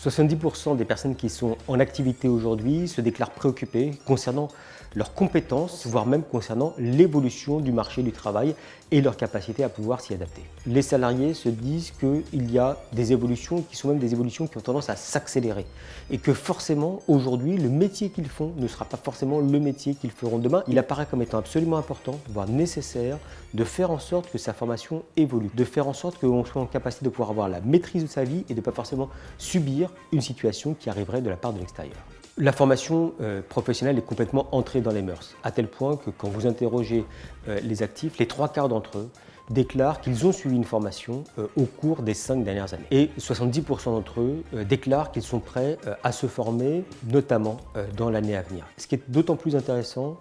70% des personnes qui sont en activité aujourd'hui se déclarent préoccupées concernant leurs compétences, voire même concernant l'évolution du marché du travail et leur capacité à pouvoir s'y adapter. Les salariés se disent qu'il y a des évolutions qui sont même des évolutions qui ont tendance à s'accélérer et que forcément aujourd'hui le métier qu'ils font ne sera pas forcément le métier qu'ils feront demain. Il apparaît comme étant absolument important, voire nécessaire, de faire en sorte que sa formation évolue, de faire en sorte qu'on soit en capacité de pouvoir avoir la maîtrise de sa vie et de ne pas forcément subir une situation qui arriverait de la part de l'extérieur. La formation professionnelle est complètement entrée dans les mœurs, à tel point que quand vous interrogez les actifs, les 3/4 d'entre eux déclarent qu'ils ont suivi une formation au cours des 5 dernières années. Et 70% d'entre eux déclarent qu'ils sont prêts à se former, notamment dans l'année à venir. Ce qui est d'autant plus intéressant,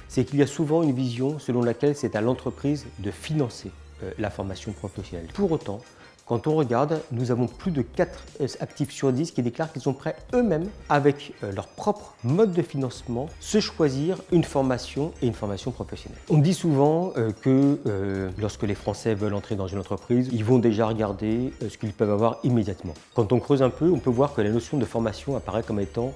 c'est qu'il y a souvent une vision selon laquelle c'est à l'entreprise de financer la formation professionnelle. Pour autant, quand on regarde, nous avons plus de 4 actifs sur 10 qui déclarent qu'ils sont prêts eux-mêmes, avec leur propre mode de financement, se choisir une formation et une formation professionnelle. On dit souvent que lorsque les Français veulent entrer dans une entreprise, ils vont déjà regarder ce qu'ils peuvent avoir immédiatement. Quand on creuse un peu, on peut voir que la notion de formation apparaît comme étant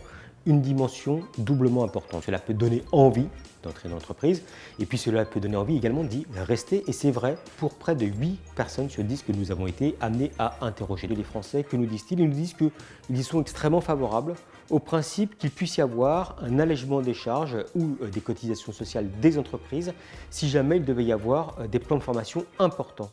une dimension doublement importante. Cela peut donner envie d'entrer dans l'entreprise et puis cela peut donner envie également d'y rester, et c'est vrai pour près de 8 personnes sur 10 que nous avons été amenés à interroger. Les Français, que nous disent-ils? Ils nous disent qu'ils y sont extrêmement favorables au principe qu'il puisse y avoir un allègement des charges ou des cotisations sociales des entreprises si jamais il devait y avoir des plans de formation importants.